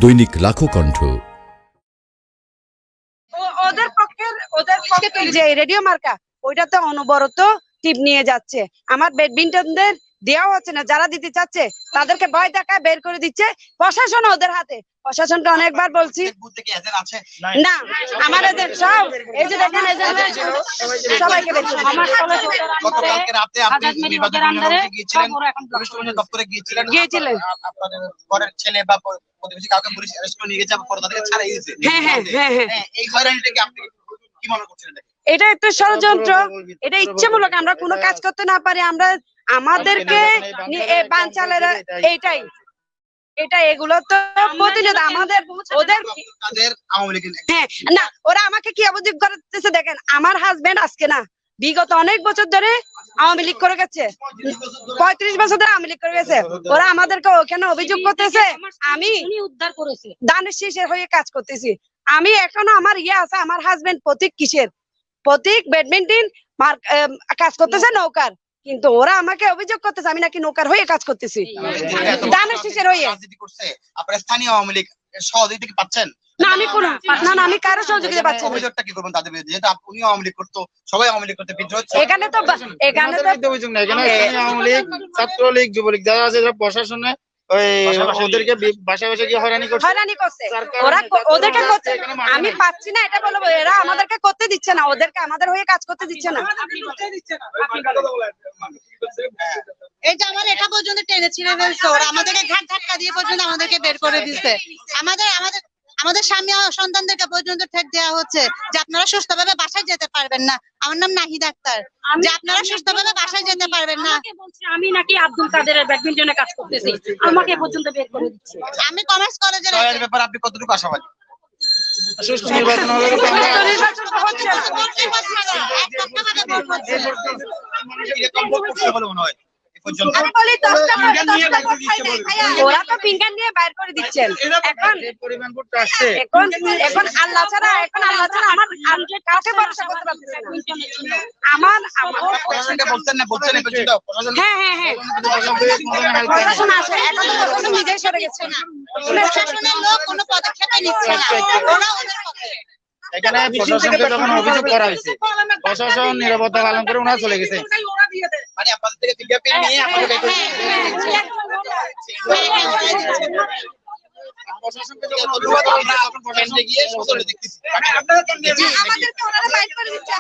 দৈনিক লাখো কণ্ঠ। ওদের পক্ষে যে রেডিও মার্কা ওইটাতে অনবরত টিপ নিয়ে যাচ্ছে। আমার ব্যাডমিন্টনদের দেওয়া হচ্ছে না, যারা দিতে চাচ্ছে তাদেরকে ভয় দেখায় বের করে দিচ্ছে। প্রশাসন ওদের হাতে, প্রশাসনকে অনেকবার বলছি না আমার এদের সব এই যে দেখেন সবাইকে গতকালকে রাতে আপনি নির্বাচন গিয়েছিলেন, পুলিশ দপ্তরে গিয়েছিলেন, আপনাদের ঘরের ছেলে বা প্রতিবেশী কাউকে পুলিশ অ্যারেস্ট করে নিয়ে গেছে, পরে তাদেরকে ছাড়াই দিয়েছে। হ্যাঁ, এই হয়রানিটাকে আপনি কি মনে করছেন? এটা একটা ষড়যন্ত্র, এটা ইচ্ছামূলক। আমরা কোনো কাজ করতে না পারি, আমরা আমাদেরকে বানচালেরা এইটাই এটা এগুলো তো প্রতিনিয়ত আমাদের ওদের হ্যাঁ না, ওরা আমাকে কি অভিযোগ করতেছে দেখেন। আমার হাজবেন্ড আজকে না, বিগত অনেক বছর ধরে আওয়ামী লীগ করে গেছে, 35 বছর ধরে আওয়ামী লীগ করে গেছে। ওরা আমাদেরকে ওখানে অভিযোগ করতেছে আমি উদ্ধার করেছি, দানের শীষের হয়ে কাজ করতেছি। আমি এখনো আমার আছে, আমার হাজবেন্ড প্রতীক কিসের, প্রতীক ব্যাডমিন্টন কাজ করতেছে নৌকার, কিন্তু ওরা আমাকে অভিযোগ করতেছে আমি নাকি নৌকার হয়ে কাজ করতেছি, দানের শীষের হয়ে। আপনারা স্থানীয় আওয়ামী লীগ সহযোগিতা পাচ্ছেন না? আমি কারো সহযোগিতা পাচ্ছি না। অভিযোগটা কি করবেন তাদের বিরুদ্ধে? যেহেতু আপনিও আওয়ামী লীগ করতো, সবাই আওয়ামী লীগ করতে বিদ্রোহ হচ্ছে। এখানে তো অভিযোগ না, এখানে আওয়ামী লীগ, ছাত্রলীগ, যুবলীগ যারা আছে প্রশাসনে ওদেরকে বাসায় বাসায় গিয়ে হয়রানি করছে। ওরা ওদেরকে করছে, আমি পাচ্ছি না এটা বলবো। এরা আমাদেরকে করতে দিচ্ছে না, ওদেরকে আমাদের হয়ে কাজ করতে দিচ্ছে না। এই যে আমার এটা পর্যন্ত টেনে ছিঁড়ে ফেলছে, ওরা আমাদেরকে ঘাট ধাক্কা দিয়ে পর্যন্ত আমাদেরকে বের করে দিচ্ছে। আমাদের স্বামী সন্তানদেরকে পর্যন্ত ঠেক দেওয়া হচ্ছে যে আপনারা সুস্থভাবে বাসায় যেতে পারবেন না। আমার নাম নাহিদ আক্তার, যে আপনারা সুস্থভাবে বাসায় যেতে পারবেন না। আমি নাকি আব্দুল কাদেরের ব্যাডমিন্টনে কাজ করতেছি, আমাকে পর্যন্ত বের করে দিচ্ছে। আমি কমার্স কলেজের ব্যাপারে আপনি কতটুকু আশাবাদী? সুষ্ঠু নির্বাচন হবে মনে হয় ওরা তো ফিঙ্গার নিয়ে বাইর করে দিচ্ছেন। এখন আল্লাহ ছাড়া আমার কাউকে ভরসা করতে পারতেছে না। আমার হ্যাঁ প্রশাসন আছে, এখন তো প্রশাসন নিজেই সরে গেছে না, প্রশাসনের লোক কোনো পদক্ষেপই নিচ্ছে না। ওরা ওদের পক্ষে এখানে প্রশাসনকে যখন অভিযোগ করা হয়েছে, প্রশাসন নিরাপত্তা পালন করে ওনারা চলে গেছে। মানে আপনাদের থেকে ফিঙ্গারপ্রিন্ট নিয়ে আপনাদের প্রশাসনকে যখন অভিযোগ করা হয়, তখন প্রশাসন গিয়ে সদরে দেখতেছি। আমাদেরকে ওনারা বাইর করে দিচ্ছে।